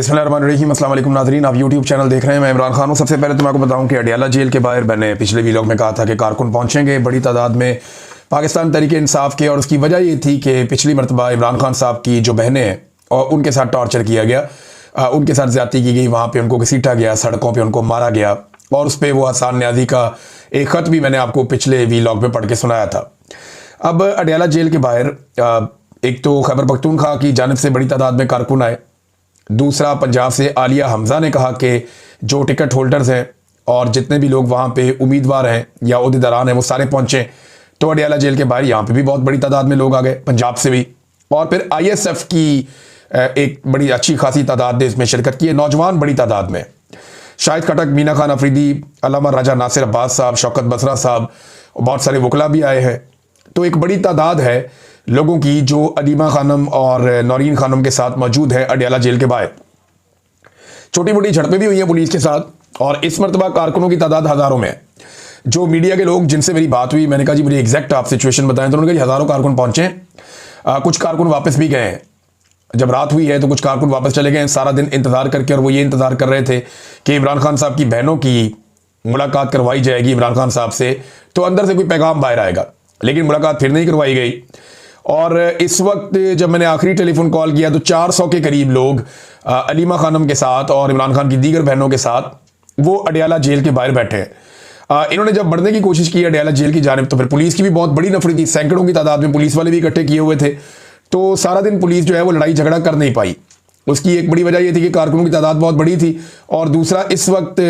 बिस्मिल्लाहिर्रहमानिर्रहीम। अस्सलाम वालेकुम नाज़रीन, आप यूट्यूब चैनल देख रहे हैं। मैं इमरान खान हूँ। सबसे पहले तो मैं आपको बताऊँ कि अडियाला जेल के बाहर मैंने पिछले वीलॉग में कहा था कि कारकुन पहुँचेंगे बड़ी तादाद में पाकिस्तान तहरीक इंसाफ के, और उसकी वजह ये थी कि पिछली मरतबा इमरान खान साहब की जो बहनें हैं और उनके साथ टॉर्चर किया गया, उनके साथ ज़्यादती की गई, वहाँ पर उनको घसीटा गया, सड़कों पर उनको मारा गया, और उस पर वो हसन न्याजी का एक ख़त भी मैंने आपको पिछले वीलॉग में पढ़ के सुनाया था। अब अडियाला जेल के बाहर एक तो खैबर पख्तूनख्वा की जानिब से बड़ी तादाद में कारकुन आए, दूसरा पंजाब से आलिया हमज़ा ने कहा कि जो टिकट होल्डर्स हैं और जितने भी लोग वहाँ पे उम्मीदवार हैं या ओहदेदारान हैं वो सारे पहुँचें। तो अडियाला जेल के बाहर यहाँ पे भी बहुत बड़ी तादाद में लोग आ गए, पंजाब से भी, और फिर ISF की एक बड़ी अच्छी खासी तादाद ने इसमें शिरकत की है, नौजवान बड़ी तादाद में। शाहिद खटक, मीना खान अफरीदी, अल्लामा राजा नासिर अब्बास साहब, शौकत बसरा साहब, बहुत सारे वकला भी आए हैं। तो एक बड़ी तादाद है लोगों की जो अलीमा खानम और नौरीन खानम के साथ मौजूद है अडियाला जेल के बाहर। छोटी मोटी झड़पें भी हुई हैं पुलिस के साथ, और इस मरतबा कारकुनों की तादाद हज़ारों में है। जो मीडिया के लोग जिनसे मेरी बात हुई, मैंने कहा जी मुझे एग्जैक्ट आप सिचुएशन बताएं, तो उन्होंने कहा हज़ारों कारकुन पहुंचे। कुछ कारकुन वापस भी गए हैं, जब रात हुई है तो कुछ कारकुन वापस चले गए सारा दिन इंतज़ार करके, और वो ये इंतज़ार कर रहे थे कि इमरान खान साहब की बहनों की मुलाकात करवाई जाएगी इमरान खान साहब से, तो अंदर से कोई पैगाम बाहर आएगा, लेकिन मुलाकात फिर नहीं करवाई गई। और इस वक्त जब मैंने आखिरी टेलीफोन कॉल किया तो 400 के करीब लोग अलीमा खानम के साथ और इमरान खान की दीगर बहनों के साथ वो अडियाला जेल के बाहर बैठे हैं। इन्होंने जब बढ़ने की कोशिश की अडियाला जेल की जानिब, तो फिर पुलिस की भी बहुत बड़ी नफरी थी, सैकड़ों की तादाद में पुलिस वाले भी इकट्ठे किए हुए थे। तो सारा दिन पुलिस जो है वो लड़ाई झगड़ा कर नहीं पाई। उसकी एक बड़ी वजह यह थी कि कारकुनों की तादाद बहुत बड़ी थी, और दूसरा इस वक्त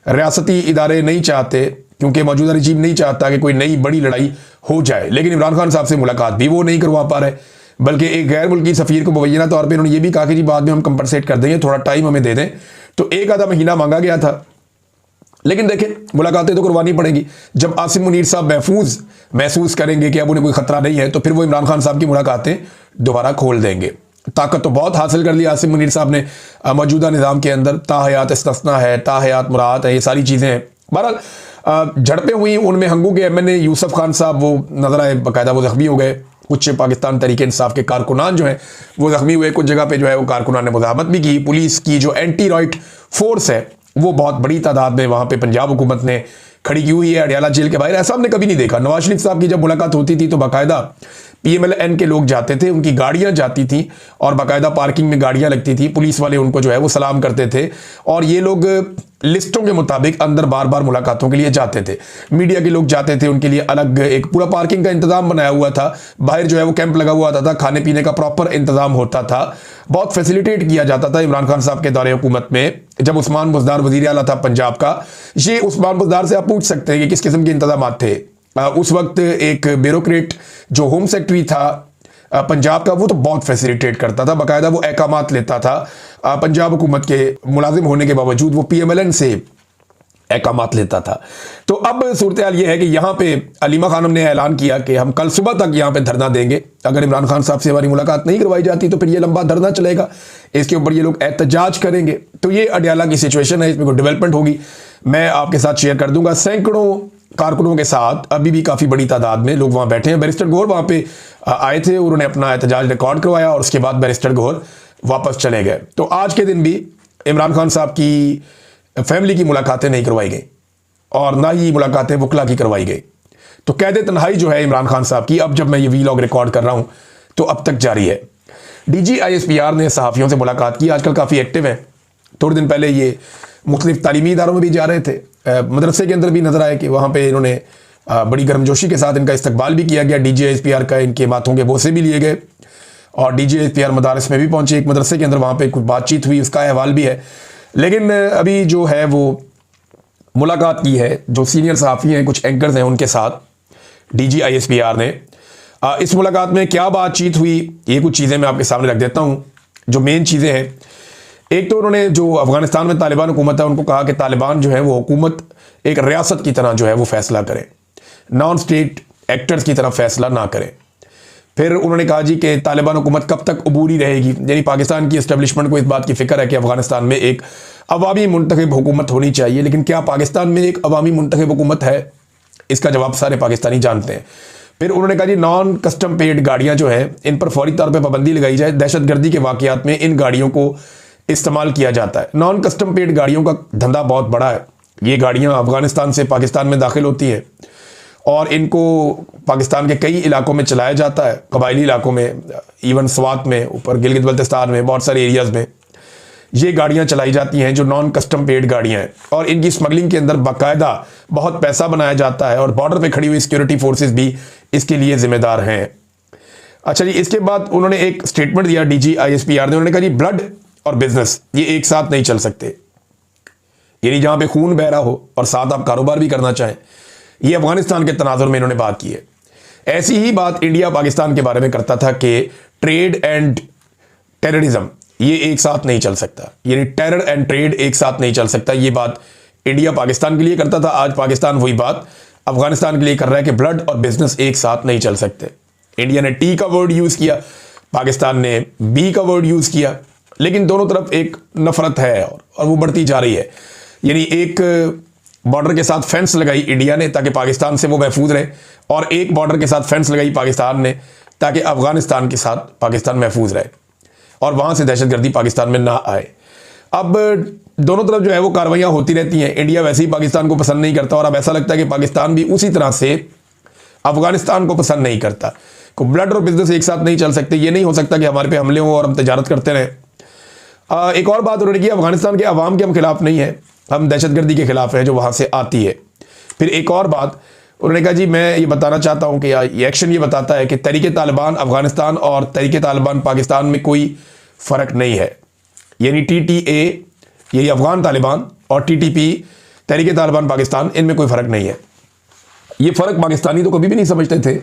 रियासती इदारे नहीं चाहते, क्योंकि मौजूदा रजीम नहीं चाहता कि कोई नई बड़ी लड़ाई हो जाए। लेकिन इमरान खान साहब से मुलाकात भी वो नहीं करवा पा रहे, बल्कि एक गैर मुल्की सफ़ीर को मुबैना तौर पे उन्होंने ये भी कहा कि जी बाद में हम कंपनसेट कर देंगे, थोड़ा टाइम हमें दे दें। तो एक आधा महीना मांगा गया था, लेकिन देखें मुलाकातें तो करवानी पड़ेंगी। जब आसिम मुनीर साहब महफूज महसूस करेंगे कि अब उन्हें कोई खतरा नहीं है, तो फिर वो इमरान खान साहब की मुलाकातें दोबारा खोल देंगे। ताकत तो बहुत हासिल कर ली आसिम मुनीर साहब ने मौजूदा निज़ाम के अंदर, ताहयात इस्तिस्ना है, ताहयात मुरात है, ये सारी चीज़ें हैं। बहरहाल झड़पें हुई, उनमें हंगू के MNA यूसुफ खान साहब वो नजर आए, बाकायदा वो जख्मी हो गए। कुछ पाकिस्तान तहरीक इंसाफ के कारकुनान जो हैं वो जख्मी हुए, कुछ जगह पे जो है वो कारकुनान ने मुजाहमत भी की। पुलिस की जो एंटी राइट फोर्स है वो बहुत बड़ी तादाद में वहाँ पे पंजाब हुकूमत ने खड़ी की हुई है अडियाला जेल के बाहर। ऐसा हमने कभी नहीं देखा। नवाज शरीफ साहब की जब मुलाकात होती थी तो बाकायदा PMLN के लोग जाते थे, उनकी गाड़ियां जाती थी और बाकायदा पार्किंग में गाड़ियां लगती थी, पुलिस वाले उनको जो है वो सलाम करते थे, और ये लोग लिस्टों के मुताबिक अंदर बार बार मुलाकातों के लिए जाते थे। मीडिया के लोग जाते थे, उनके लिए अलग एक पूरा पार्किंग का इंतजाम बनाया हुआ था, बाहर जो है वो कैंप लगा हुआ था, खाने पीने का प्रॉपर इंतजाम होता था, बहुत फैसिलिटेट किया जाता था। इमरान खान साहब के दौरे हुकूमत में जब उस्मान बुज़दार वज़ीर आला था पंजाब का, ये उस्मान बुज़दार से आप पूछ सकते हैं कि किस किस्म के इंतजाम थे। उस वक्त एक ब्यूरोक्रेट जो होम सेक्रेटरी था पंजाब का, वो तो बहुत फैसिलिटेट करता था, बाकायदा वो अहकामात लेता था। पंजाब हुकूमत के मुलाजिम होने के बावजूद वो PMLN से अहकामात लेता था। तो अब सूरत हाल ये है कि यहाँ पे अलीमा खानम ने ऐलान किया कि हम कल सुबह तक यहाँ पे धरना देंगे, अगर इमरान खान साहब से हमारी मुलाकात नहीं करवाई जाती तो फिर ये लंबा धरना चलेगा, इसके ऊपर ये लोग एहतजाज करेंगे। तो ये अडियाला की सिचुएशन है, इसमें कोई डेवलपमेंट होगी मैं आपके साथ शेयर कर दूंगा। सैकड़ों कारकुनों के साथ अभी भी काफ़ी बड़ी तादाद में लोग वहाँ बैठे हैं। बैरिस्टर गौहर वहाँ पे आए थे, उन्होंने अपना एहतजाज रिकॉर्ड करवाया, और उसके बाद बैरिस्टर गौहर वापस चले गए। तो आज के दिन भी इमरान खान साहब की फैमिली की मुलाकातें नहीं करवाई गई, और ना ही मुलाकातें वकला की करवाई गई। तो कैद तन्हाई जो है इमरान खान साहब की, अब जब मैं ये वीलॉग रिकॉर्ड कर रहा हूँ तो अब तक जारी है। DG ISPR ने सहाफ़ियों से मुलाकात की, आजकल काफ़ी एक्टिव है। थोड़े दिन पहले ये मुख्तलिफ तालीमी इदारों में भी जा रहे थे, मदरसे के अंदर भी नजर आए कि वहाँ पे इन्होंने बड़ी गर्मजोशी के साथ इनका इस्तकबाल भी किया गया। DG ISPR का इनके माथों के बोसे भी लिए गए, और DG ISPR मदारस में भी पहुँचे, एक मदरसे के अंदर वहाँ पे कुछ बातचीत हुई, उसका अहवाल भी है। लेकिन अभी जो है वो मुलाकात की है जो सीनियर सहाफ़ी हैं, कुछ एंकर्स हैं, उनके साथ DG ISPR ने। इस मुलाकात में क्या बातचीत हुई, ये कुछ चीज़ें मैं आपके सामने रख देता हूँ, जो मेन चीज़ें हैं। एक तो उन्होंने जो अफगानिस्तान में तालिबान हुकूमत है उनको कहा कि तालिबान जो है वो हुकूमत एक रियासत की तरह जो है वो फैसला करे, नॉन स्टेट एक्टर्स की तरह फैसला ना करें। फिर उन्होंने कहा जी कि तालिबान हुकूमत कब तक अबूरी रहेगी, यानी पाकिस्तान की इस्टेब्लिशमेंट को इस बात की फ़िक्र है कि अफगानिस्तान में एक अवामी मुंतखब हुकूमत होनी चाहिए, लेकिन क्या पाकिस्तान में एक अवामी मुंतखब हुकूमत है? इसका जवाब सारे पाकिस्तानी जानते हैं। फिर उन्होंने कहा जी नॉन कस्टम पेड गाड़ियां जो है इन पर फौरी तौर पे पाबंदी लगाई जाए, दहशतगर्दी के वाकयात में इन गाड़ियों को इस्तेमाल किया जाता है। नॉन कस्टम पेड गाड़ियों का धंधा बहुत बड़ा है। ये गाड़ियां अफगानिस्तान से पाकिस्तान में दाखिल होती हैं और इनको पाकिस्तान के कई इलाकों में चलाया जाता है, कबायली इलाकों में, इवन स्वात में, ऊपर गिलगित बल्तिस्तान में, बहुत सारे एरियाज़ में ये गाड़ियां चलाई जाती हैं जो नॉन कस्टम पेड गाड़ियां हैं। और इनकी स्मगलिंग के अंदर बाकायदा बहुत पैसा बनाया जाता है और बॉर्डर पे खड़ी हुई सिक्योरिटी फोर्सेस भी इसके लिए जिम्मेदार हैं। अच्छा जी, इसके बाद उन्होंने एक स्टेटमेंट दिया डीजी आईएसपीआर ने। उन्होंने कहा जी ब्लड और बिजनेस ये एक साथ नहीं चल सकते, यानी जहां पे खून बह रहा हो और साथ आप कारोबार भी करना चाहें। ये अफगानिस्तान के तनाजुर में इन्होंने बात की है। ऐसी ही बात इंडिया पाकिस्तान के बारे में करता था कि ट्रेड एंड टेररिज्म ये एक साथ नहीं चल सकता, यानी टेरर एंड ट्रेड एक साथ नहीं चल सकता। ये बात इंडिया पाकिस्तान के लिए करता था। आज पाकिस्तान वही बात अफगानिस्तान के लिए कर रहा है कि ब्लड और बिजनेस एक साथ नहीं चल सकते। इंडिया ने टी का वर्ड यूज किया, पाकिस्तान ने बी का वर्ड यूज किया, लेकिन दोनों तरफ एक नफरत है और वो बढ़ती जा रही है। यानी एक बॉर्डर के साथ फेंस लगाई इंडिया ने ताकि पाकिस्तान से वो महफूज रहे, और एक बॉर्डर के साथ फेंस लगाई पाकिस्तान ने ताकि अफगानिस्तान के साथ पाकिस्तान महफूज रहे और वहां से दहशतगर्दी पाकिस्तान में ना आए। अब दोनों तरफ जो है वो कार्रवाइयां होती रहती हैं। इंडिया वैसे ही पाकिस्तान को पसंद नहीं करता और अब ऐसा लगता है कि पाकिस्तान भी उसी तरह से अफगानिस्तान को पसंद नहीं करता। को ब्लड और बिजनेस एक साथ नहीं चल सकते। ये नहीं हो सकता कि हमारे पे हमले हों और हम तजारत करते रहें। एक और बात उन्होंने की, अफगानिस्तान के अवाम के हम खिलाफ नहीं है, हम दहशतगर्दी के खिलाफ हैं जो वहां से आती है। फिर एक और बात उन्होंने कहा जी मैं ये बताना चाहता हूं कि ये एक्शन ये बताता है कि तहरीक तालिबान अफगानिस्तान और तहरीक तालिबान पाकिस्तान में कोई फ़र्क नहीं है। यानी TTA यही अफगान तालिबान और TTP तहरीक तालिबान पाकिस्तान, इनमें कोई फ़र्क नहीं है। ये फ़र्क पाकिस्तानी तो कभी भी नहीं समझते थे,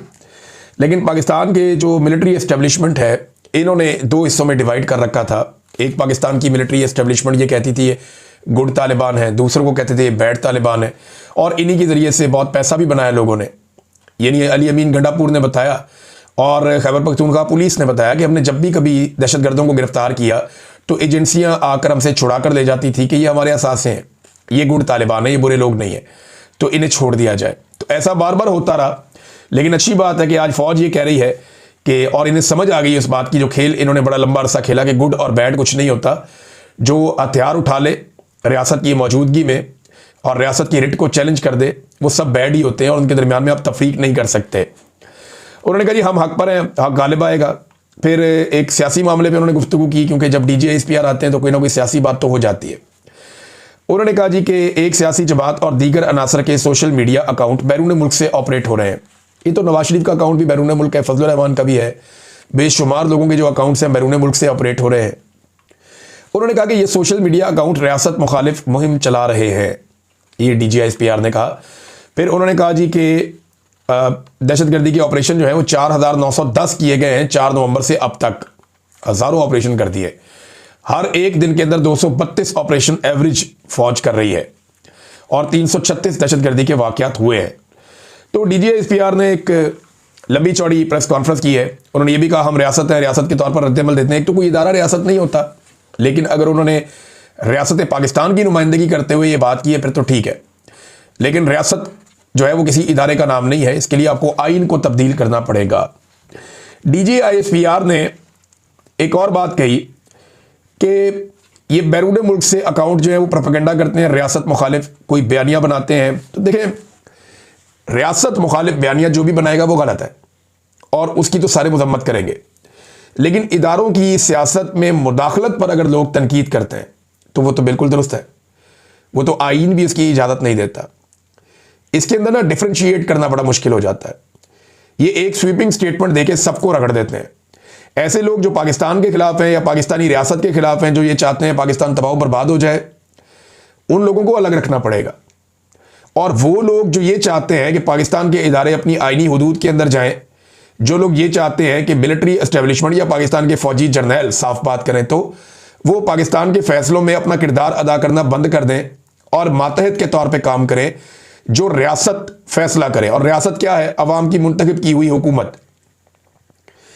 लेकिन पाकिस्तान के जो मिलिट्री एस्टेब्लिशमेंट है इन्होंने दो हिस्सों में डिवाइड कर रखा था। एक पाकिस्तान की मिलिट्री एस्टेब्लिशमेंट ये कहती थी ये गुड तालिबान है, दूसरों को कहते थे ये बैड तालिबान है, और इन्हीं के ज़रिए से बहुत पैसा भी बनाया लोगों ने। यानी अली अमीन गंडापुर ने बताया और खैबर पख्तूनख्वा पुलिस ने बताया कि हमने जब भी कभी दहशतगर्दों को गिरफ्तार किया तो एजेंसियां आकर हमसे छुड़ा कर ले जाती थी कि ये हमारे असासे हैं, ये गुड तालिबान है, ये बुरे लोग नहीं है, तो इन्हें छोड़ दिया जाए। तो ऐसा बार बार होता रहा। लेकिन अच्छी बात है कि आज फौज ये कह रही है कि, और इन्हें समझ आ गई उस बात की जो खेल इन्होंने बड़ा लंबा अरसा खेला कि गुड और बैड कुछ नहीं होता। जो हथियार उठा ले रियासत की मौजूदगी में और रियासत की रिट को चैलेंज कर दे, वो सब बैड ही होते हैं और उनके दरमियान में आप तफरीक नहीं कर सकते। उन्होंने कहा जी हम हक पर हैं, हक गालिब आएगा। फिर एक सियासी मामले पे उन्होंने गुफ्तगू की, क्योंकि जब DGISPR आते हैं तो कोई ना कोई सियासी बात तो हो जाती है। उन्होंने कहा जी कि एक सियासी जमात और दीगर अनासर के सोशल मीडिया अकाउंट बैरून मुल्क से ऑपरेट हो रहे हैं। ये तो नवाज शरीफ का अकाउंट भी बैरून मुल्क है, फजलुर रहमान का भी है, बेशुमार लोगों के जो अकाउंट्स हैं बैरून मुल्क से ऑपरेट हो रहे हैं। उन्होंने कहा कि ये सोशल मीडिया अकाउंट रियासत मुखालिफ मुहिम चला रहे हैं, ये DGISPR ने कहा। फिर उन्होंने कहा जी कि दहशतगर्दी के ऑपरेशन जो है वो 4910 किए गए हैं 4 नवंबर से अब तक। हज़ारों ऑपरेशन कर दिए, हर एक दिन के अंदर 232 ऑपरेशन एवरेज फौज कर रही है और 336 दहशतगर्दी के वाक़यात हुए हैं। तो DGISPR ने एक लंबी चौड़ी प्रेस कॉन्फ्रेंस की है। उन्होंने ये भी कहा हम रियासत है, रियासत के तौर पर रद्दमल देते हैं। एक तो कोई इदारा रियासत नहीं होता, लेकिन अगर उन्होंने रियासत पाकिस्तान की नुमाइंदगी करते हुए ये बात की है फिर तो ठीक है, लेकिन रियासत जो है वो किसी इदारे का नाम नहीं है। इसके लिए आपको आइन को तब्दील करना पड़ेगा। DGISPR ने एक और बात कही कि ये बैरून मुल्क से अकाउंट जो है वो प्रोपेगेंडा करते हैं, रियासत मुखालिफ कोई बयानियां बनाते हैं। तो देखें, रियासत मुखालिफ बयानियां जो भी बनाएगा वो गलत है और उसकी तो सारे मजम्मत करेंगे, लेकिन इदारों की सियासत में मुदाखलत पर अगर लोग तनकीद करते हैं तो वो तो बिल्कुल दुरुस्त है। वो तो आइन भी इसकी इजाज़त नहीं देता। इसके अंदर ना डिफरेंशिएट करना बड़ा मुश्किल हो जाता है। ये एक स्वीपिंग स्टेटमेंट देके सबको रगड़ देते हैं। ऐसे लोग जो पाकिस्तान के खिलाफ हैं या पाकिस्तानी रियासत के खिलाफ हैं, जो ये चाहते हैं पाकिस्तान तबाह बर्बाद हो जाए, उन लोगों को अलग रखना पड़ेगा। और वो लोग जो ये चाहते हैं कि पाकिस्तान के इदारे अपनी आइनी हदूद के अंदर जाएं, जो लोग ये चाहते हैं कि मिलिट्री एस्टेब्लिशमेंट या पाकिस्तान के फौजी जर्नैल, साफ बात करें तो वो पाकिस्तान के फैसलों में अपना किरदार अदा करना बंद कर दें और मातहत के तौर पे काम करें, जो रियासत फैसला करे। और रियासत क्या है? अवाम की मुंतखब की हुई हुकूमत।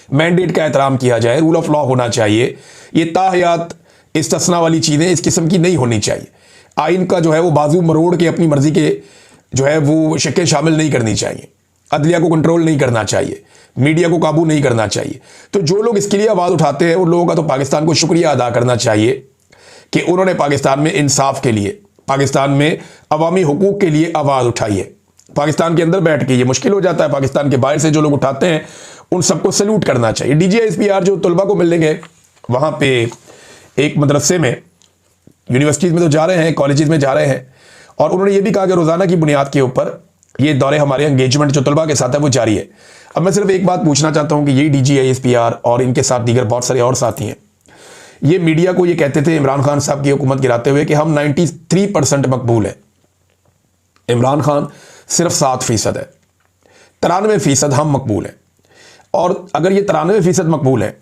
मैंडेट का एहतराम किया जाए, रूल ऑफ लॉ होना चाहिए। ये ताहयात इस्तिस्ना वाली चीज़ें इस किस्म की नहीं होनी चाहिए। आइन का जो है वो बाजू मरोड़ के अपनी मर्जी के जो है वो शक्लें शामिल नहीं करनी चाहिए। अदलिया को कंट्रोल नहीं करना चाहिए, मीडिया को काबू नहीं करना चाहिए। तो जो लोग इसके लिए आवाज़ उठाते हैं उन लोगों का तो पाकिस्तान को शुक्रिया अदा करना चाहिए कि उन्होंने पाकिस्तान में इंसाफ के लिए, पाकिस्तान में अवामी हुकूक के लिए आवाज़ उठाई है। पाकिस्तान के अंदर बैठ के ये मुश्किल हो जाता है, पाकिस्तान के बाहर से जो लोग उठाते हैं उन सबको सल्यूट करना चाहिए। DGISPR जो तलबा को मिलने गए वहाँ पे एक मदरसे में, यूनिवर्सिटीज़ में तो जा रहे हैं, कॉलेजेस में जा रहे हैं, और उन्होंने ये भी कहा कि रोज़ाना की बुनियाद के ऊपर ये दौरे हमारे एंगेजमेंट जो तलबा के साथ है वो जारी है। अब मैं सिर्फ एक बात पूछना चाहता हूँ कि ये DGISPR और इनके साथ दीगर बहुत सारे और साथी हैं, ये मीडिया को ये कहते थे इमरान खान साहब की हुकूमत गिराते हुए कि हम 93% मकबूल हैं। इमरान खान सिर्फ 7% है, 93% हम मकबूल हैं। और अगर ये 93% मकबूल है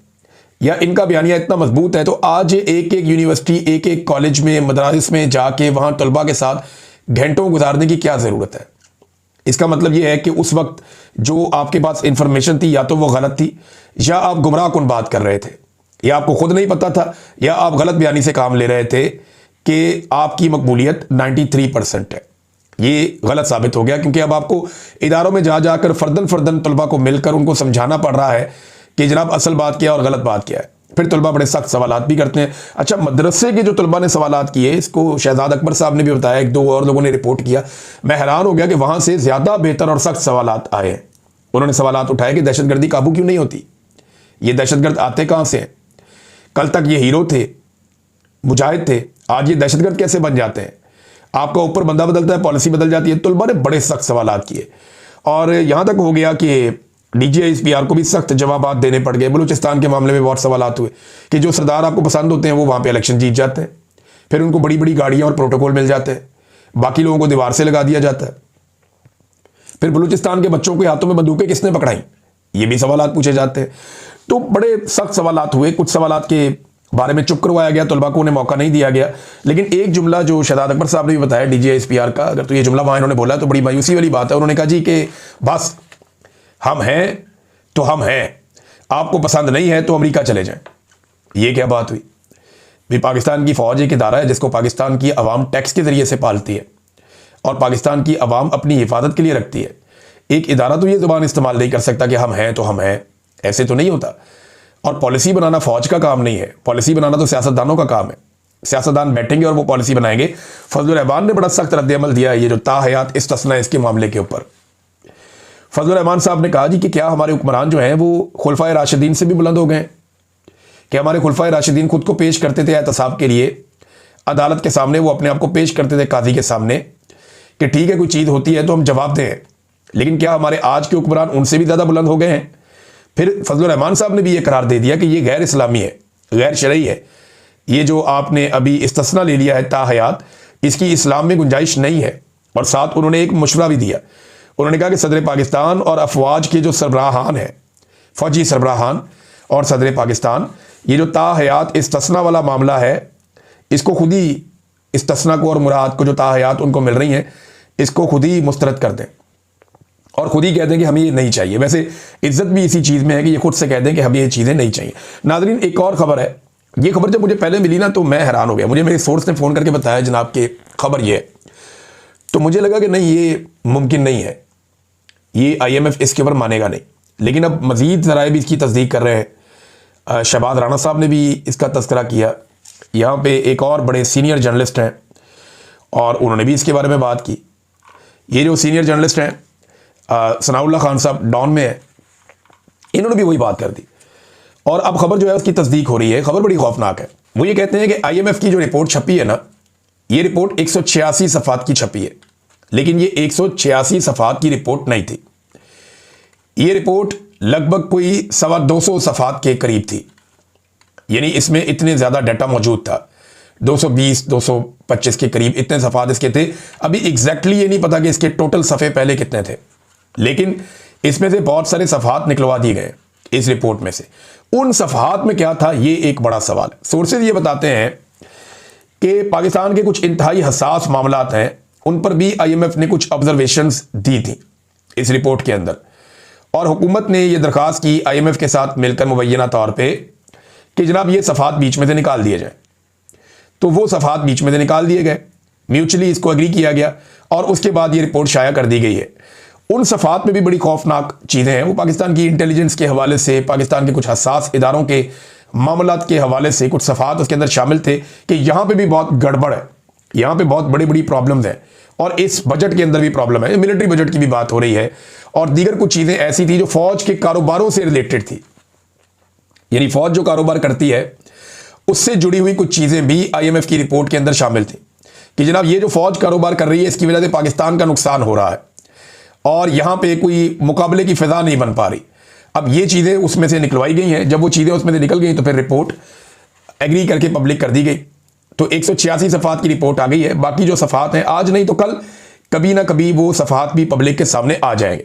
या इनका बयानिया इतना मजबूत है, तो आज एक एक यूनिवर्सिटी, एक एक कॉलेज में, मदरासिस में जाके वहाँ तलबा के साथ घंटों गुजारने की क्या ज़रूरत है? इसका मतलब ये है कि उस वक्त जो आपके पास इंफॉर्मेशन थी या तो वो गलत थी, या आप गुमराह कुन बात कर रहे थे, या आपको खुद नहीं पता था, या आप गलत बयानी से काम ले रहे थे कि आपकी मकबूलियत 93% है। ये गलत साबित हो गया, क्योंकि अब आपको इदारों में जा जाकर फर्दन फर्दन तलबा को मिलकर उनको समझाना पड़ रहा है कि जनाब असल बात क्या है और गलत बात क्या है। फिर तलबा बड़े सख्त सवालात भी करते हैं। अच्छा, मदरसे के जो तलबा ने सवालात किए, इसको शहजाद अकबर साहब ने भी बताया, एक दो और लोगों ने रिपोर्ट किया, मैं हैरान हो गया कि वहाँ से ज़्यादा बेहतर और सख्त सवालात आए हैं। उन्होंने सवालात उठाए कि दहशतगर्दी काबू क्यों नहीं होती, ये दहशतगर्द आते कहाँ से हैं? कल तक ये हीरो थे, मुजाहिद थे, आज ये दहशतगर्द कैसे बन जाते हैं? आपका ऊपर बंदा बदलता है, पॉलिसी बदल जाती है। तलबा ने बड़े सख्त सवालात किए, और यहाँ तक हो गया कि DGISPR को भी सख्त जवाब देने पड़ गए। बलूचिस्तान के मामले में बहुत सवालात हुए कि जो सरदार आपको पसंद होते हैं वो वहाँ पे इलेक्शन जीत जाते हैं, फिर उनको बड़ी बड़ी गाड़ियाँ और प्रोटोकॉल मिल जाते हैं, बाकी लोगों को दीवार से लगा दिया जाता है। फिर बलूचिस्तान के बच्चों के हाथों में बंदूकें किसने पकड़ाई, ये भी सवालात पूछे जाते हैं। तो बड़े सख्त सवालात हुए। कुछ सवालात के बारे में चुप करवाया गया, तलबा को उन्हें मौका नहीं दिया गया। लेकिन एक जुमला जो शहजाद अकबर साहब ने भी बताया DGISPR का, अगर तो ये जुमला वहाँ इन्होंने बोला तो बड़ी मायूसी वाली बात है। उन्होंने कहा जी कि बस हम हैं तो हम हैं, आपको पसंद नहीं है तो अमेरिका चले जाएं। ये क्या बात हुई? भी पाकिस्तान की फ़ौज एक इदारा है जिसको पाकिस्तान की अवाम टैक्स के ज़रिए से पालती है और पाकिस्तान की अवाम अपनी हिफाजत के लिए रखती है। एक इदारा तो ये ज़ुबान इस्तेमाल नहीं कर सकता कि हम हैं तो हम हैं, ऐसे तो नहीं होता। और पॉलिसी बनाना फ़ौज का काम नहीं है, पॉलिसी बनाना तो सियासतदानों का काम है। सियासतदान बैठेंगे और वो पॉलिसी बनाएंगे। फजलुर रहमान ने बड़ा सख्त रद्द-ए-अमल दिया है ये जो ताहयात इस्तिस्ना इसके मामले के ऊपर। फजलुर रहमान साहब ने कहा जी कि क्या हमारे हुक्मरान जो हैं वो खुलफाए राशिदीन से भी बुलंद हो गए? कि हमारे खुलफाए राशिदीन खुद को पेश करते थे एहतसाब के लिए अदालत के सामने, वो अपने आप को पेश करते थे काजी के सामने कि ठीक है कोई चीज़ होती है तो हम जवाब दें, लेकिन क्या हमारे आज के हुक्मरान उनसे भी ज़्यादा बुलंद हो गए हैं? फिर फजलुर रहमान साहब ने भी ये करार दे दिया कि ये गैर इस्लामी है, गैर शरई है। ये जो आपने अभी इस्तिस्ना ले लिया है ताहयात, इसकी इस्लाम में गुंजाइश नहीं है। और साथ उन्होंने एक मशवरा भी दिया। उन्होंने कहा कि सदर पाकिस्तान और अफवाज के जो सरबराहान हैं, फौजी सरबराहान और सदर पाकिस्तान, ये जो ताहयात इस्तिस्ना वाला मामला है, इसको खुद ही इस्तिस्ना को और मुराद को जो ताहयात उनको मिल रही हैं, इसको खुद ही मुस्तरद कर दें और खुद ही कह दें कि हमें ये नहीं चाहिए। वैसे इज्जत भी इसी चीज़ में है कि ये खुद से कह दें कि हमें ये चीज़ें नहीं चाहिए। नाज़रीन, एक और ख़बर है। ये खबर जब मुझे पहले मिली ना तो मैं हैरान हो गया। मुझे मेरे सोर्स ने फ़ोन करके बताया जनाब कि खबर ये है, तो मुझे लगा कि नहीं, ये मुमकिन नहीं है, ये IMF इसके ऊपर मानेगा नहीं। लेकिन अब मज़ीद ज़राए भी इसकी तस्दीक कर रहे हैं। शहबाज राणा साहब ने भी इसका तज़किरा किया। यहाँ पे एक और बड़े सीनियर जर्नलिस्ट हैं और उन्होंने भी इसके बारे में बात की। ये जो सीनियर जर्नलिस्ट हैं सनाउल्लाह खान साहब डॉन में है, इन्होंने भी वही बात कर दी और अब खबर जो है उसकी तस्दीक हो रही है। खबर बड़ी खौफनाक है। वो ये कहते हैं कि IMF की जो रिपोर्ट छपी है ना, ये रिपोर्ट 186 सफ़ात की छपी है, लेकिन ये 186 सफ़ात की रिपोर्ट नहीं थी। ये रिपोर्ट लगभग कोई 225 सफ़ात के करीब थी। यानी इसमें इतने ज़्यादा डाटा मौजूद था, 220-225 के करीब इतने सफ़ात इसके थे। अभी एग्जैक्टली ये नहीं पता कि इसके टोटल सफ़े पहले कितने थे, लेकिन इसमें से बहुत सारे सफ़ात निकलवा दिए गए इस रिपोर्ट में से। उन सफ़ात में क्या था, ये एक बड़ा सवाल है। सोर्सेज ये बताते हैं कि पाकिस्तान के कुछ इंतहाई हसास मामलात हैं, उन पर भी IMF ने कुछ ऑब्जर्वेशंस दी थी इस रिपोर्ट के अंदर, और हुकूमत ने यह दरख्वास्त की IMF के साथ मिलकर मुबैना तौर पे कि जनाब ये सफ़ात बीच में से निकाल दिए जाए। तो वो सफ़ात बीच में से निकाल दिए गए, म्यूचुअली इसको एग्री किया गया और उसके बाद ये रिपोर्ट शाया कर दी गई है। उन सफ़ात में भी बड़ी खौफनाक चीज़ें हैं। वो पाकिस्तान की इंटेलिजेंस के हवाले से, पाकिस्तान के कुछ हसास इदारों के मामलात के हवाले से कुछ सफ़ात उसके अंदर शामिल थे कि यहाँ पे भी बहुत गड़बड़ है, यहाँ पे बहुत बड़ी बड़ी प्रॉब्लम्स हैं और इस बजट के अंदर भी प्रॉब्लम है। मिलिट्री बजट की भी बात हो रही है और दीगर कुछ चीज़ें ऐसी थी जो फौज के कारोबारों से रिलेटेड थी, यानी फौज जो कारोबार करती है उससे जुड़ी हुई कुछ चीज़ें भी IMF की रिपोर्ट के अंदर शामिल थी कि जनाब ये जो फौज कारोबार कर रही है इसकी वजह से पाकिस्तान का नुकसान हो रहा है और यहाँ पे कोई मुकाबले की फिजा नहीं बन पा रही। अब ये चीज़ें उसमें से निकलवाई गई हैं, जब वो चीज़ें उसमें से निकल गई तो फिर रिपोर्ट एग्री करके पब्लिक कर दी गई, तो 186 सफ़ात की रिपोर्ट आ गई है। बाकी जो सफ़ात हैं आज नहीं तो कल कभी ना कभी वो सफ़ात भी पब्लिक के सामने आ जाएंगे।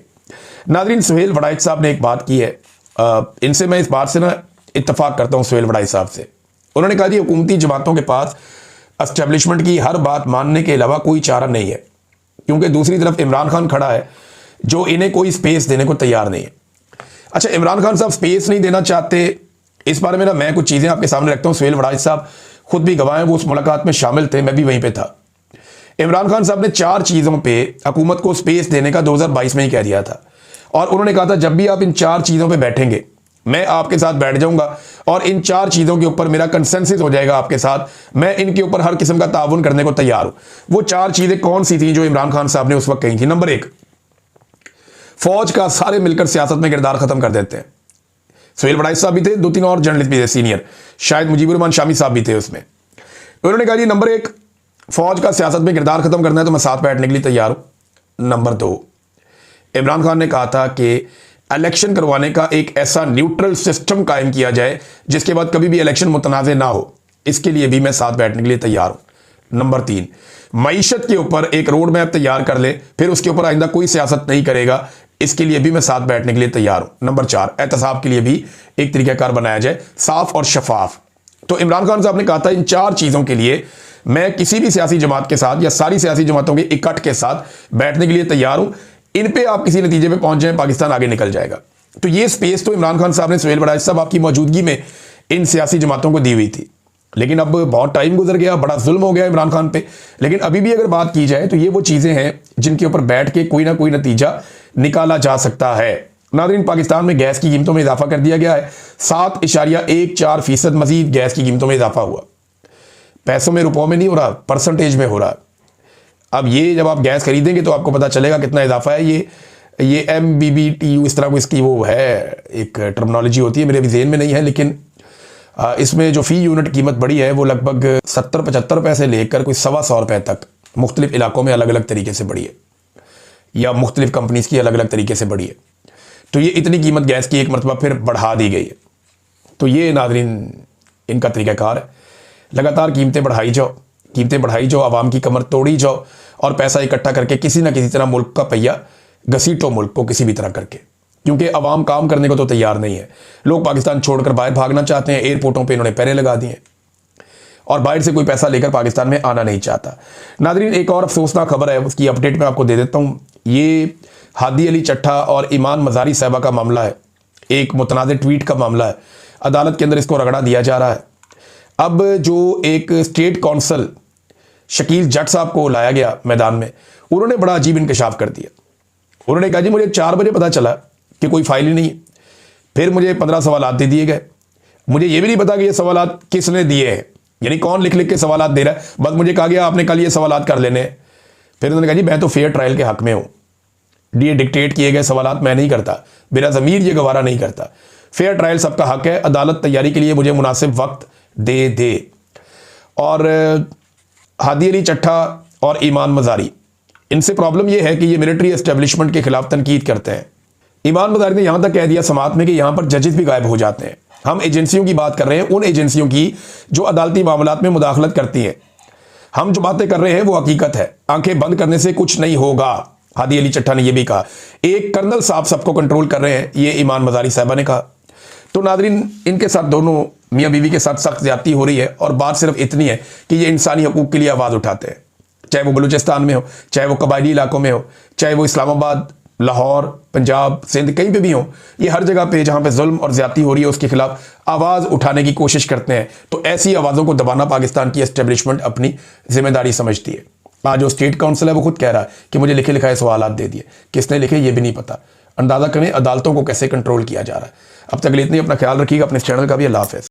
नाज़रीन, सुहेल वड़ाइच साहब ने एक बात की है, इनसे मैं इस बात से ना इत्तफाक करता हूँ सुहेल वड़ाइच साहब से। उन्होंने कहा जी हुकूमती जमातों के पास एस्टेब्लिशमेंट की हर बात मानने के अलावा कोई चारा नहीं है, क्योंकि दूसरी तरफ इमरान खान खड़ा है जो इन्हें कोई स्पेस देने को तैयार नहीं है। अच्छा, इमरान खान साहब स्पेस नहीं देना चाहते, इस बारे में ना मैं कुछ चीज़ें आपके सामने रखता हूँ। सुहेल वड़ाइच साहब खुद भी गवाह हैं, वो उस मुलाकात में शामिल थे, मैं भी वहीं पे था। इमरान खान साहब ने 4 चीज़ों पे हुकूमत को स्पेस देने का 2022 में ही कह दिया था और उन्होंने कहा था जब भी आप इन 4 चीज़ों पे बैठेंगे मैं आपके साथ बैठ जाऊंगा और इन 4 चीज़ों के ऊपर मेरा कंसेंसस हो जाएगा आपके साथ, मैं इनके ऊपर हर किस्म का ताउन करने को तैयार हूं। वो 4 चीज़ें कौन सी थी जो इमरान खान साहब ने उस वक्त कही थी? नंबर 1, फौज का सारे मिलकर सियासत में किरदार खत्म कर देते हैं। सुहेल वड़ाइच साहब भी थे, 2-3 और जर्नलिस्ट भी थे सीनियर, शायद मुजीबुर रहमान शामी साहब भी थे उसमें। उन्होंने कहा जी नंबर 1, फौज का सियासत में किरदार खत्म करना है तो मैं साथ बैठने के लिए तैयार हूं। नंबर 2, इमरान खान ने कहा था कि इलेक्शन करवाने का एक ऐसा न्यूट्रल सिस्टम कायम किया जाए जिसके बाद कभी भी इलेक्शन मुतनाज़ ना हो, इसके लिए भी मैं साथ बैठने के लिए तैयार हूं। नंबर 3, मईशत के ऊपर एक रोड मैप तैयार कर ले, फिर उसके ऊपर आइंदा कोई सियासत नहीं करेगा, इसके लिए भी मैं साथ बैठने के लिए तैयार हूं। नंबर 4, एहतसाब के लिए भी एक तरीकाकार बनाया जाए, साफ और शफाफ। तो इमरान खान साहब ने कहा था इन 4 चीज़ों के लिए मैं किसी भी सियासी जमात के साथ या सारी सियासी जमातों के इकट्ठ के साथ बैठने के लिए तैयार हूं, इन पे आप किसी नतीजे पे पहुंच जाएं, पाकिस्तान आगे निकल जाएगा। तो ये स्पेस तो इमरान खान साहब ने सुहेल वड़ाइच साहब आपकी मौजूदगी में इन सियासी जमातों को दी हुई थी, लेकिन अब बहुत टाइम गुजर गया, बड़ा जुल्म हो गया इमरान खान पे। लेकिन अभी भी अगर बात की जाए तो ये वो चीज़ें हैं जिनके ऊपर बैठ के कोई ना कोई नतीजा निकाला जा सकता है। नाज़रीन, पाकिस्तान में गैस की कीमतों में इजाफा कर दिया गया है, 7.14% मजीद गैस की कीमतों में इजाफा हुआ। पैसों में, रुपयों में नहीं हो रहा, परसेंटेज में हो रहा। अब ये जब आप गैस खरीदेंगे तो आपको पता चलेगा कितना इजाफा है। ये MBBTU इस तरह को इसकी वो है, एक टर्मिनोलॉजी होती है, मेरे भी ज़हन में नहीं है, लेकिन इसमें जो फ़ी यूनिट कीमत बढ़ी है वो लगभग 70-75 रुपये से लेकर कोई 125 रुपये तक मुख्तलिफ इलाकों में अलग अलग तरीके से बढ़ी है, या मुख्तलिफ कंपनीज़ की अलग अलग तरीके से बढ़ी है। तो ये इतनी कीमत गैस की एक मरतबा फिर बढ़ा दी गई है। तो ये नाज़रीन इनका तरीक़ाकार है, लगातार कीमतें बढ़ाई जाओ, आवाम की कमर तोड़ी जाओ और पैसा इकट्ठा करके किसी ना किसी तरह मुल्क का पहिया घसीटो, मुल्क को किसी भी तरह करके, क्योंकि अवाम काम करने को तो तैयार नहीं है। लोग पाकिस्तान छोड़कर बाहर भागना चाहते हैं, एयरपोर्टों पे इन्होंने पहरे लगा दिए और बाहर से कोई पैसा लेकर पाकिस्तान में आना नहीं चाहता। नाज़रीन, एक और अफसोसनाक खबर है, उसकी अपडेट मैं आपको दे देता हूँ। ये हादी अली चट्ठा और ईमान मज़ारी साहबा का मामला है, एक मुतनाज़ ट्वीट का मामला है। अदालत के अंदर इसको रगड़ा दिया जा रहा है। अब जो एक स्टेट कौंसल शकील जट साहब को लाया गया मैदान में, उन्होंने बड़ा अजीब इंकशाफ कर दिया। उन्होंने कहा जी मुझे 4 बजे पता चला कि कोई फाइल ही नहीं है, फिर मुझे 15 सवालात दे दिए गए। मुझे ये भी नहीं पता कि ये सवालात किसने दिए हैं, यानी कौन लिख लिख के सवालात दे रहा है। बस मुझे कहा गया आपने कल ये सवालात कर लेने हैं। फिर उन्होंने कहा जी मैं तो फेयर ट्रायल के हक में हूँ, ये डिक्टेट किए गए सवालात मैं नहीं करता, मेरा ज़मीर ये गवारा नहीं करता। फेयर ट्रायल सबका हक है, अदालत तैयारी के लिए मुझे मुनासिब वक्त दे। और हादी अली चट्ठा और ईमान मज़ारी, इनसे प्रॉब्लम यह है कि ये मिलिट्री एस्टेब्लिशमेंट के खिलाफ तनकीद करते हैं। ईमान मज़ारी ने यहां तक कह दिया समात में कि यहां पर जजेस भी गायब हो जाते हैं। हम एजेंसियों की बात कर रहे हैं, उन एजेंसियों की जो अदालती मामलात में मुदाखलत करती हैं। हम जो बातें कर रहे हैं वो हकीकत है, आंखें बंद करने से कुछ नहीं होगा। हादी अली चट्ठा ने यह भी कहा। एक कर्नल साहब सबको कंट्रोल कर रहे हैं, ये ईमान मज़ारी साहबा ने कहा। तो नादरीन, इनके साथ दोनों मियाँ बीवी के साथ सख्त ज्यादती हो रही है और बात सिर्फ इतनी है कि ये इंसानी हकूक़ के लिए आवाज़ उठाते हैं, चाहे वो बलूचिस्तान में हो, चाहे वो कबायली इलाकों में हो, चाहे वो इस्लामाबाद, लाहौर, पंजाब, सिंध, कहीं पे भी हो। ये हर जगह पे जहाँ पे जुल्म और ज्यादती हो रही है उसके खिलाफ आवाज़ उठाने की कोशिश करते हैं। तो ऐसी आवाज़ों को दबाना पाकिस्तान की एस्टेब्लिशमेंट अपनी जिम्मेदारी समझती है। आज जो स्टेट काउंसिल है वो खुद कह रहा है कि मुझे लिखे लिखाए सवालात दे दिए, किसने लिखे ये भी नहीं पता। अंदाज़ा करें अदालतों को कैसे कंट्रोल किया जा रहा है। अब तक के लिए इतनी, अपना ख्याल रखिएगा, अपने चैनल का भी। अल्लाह हाफ़िज़।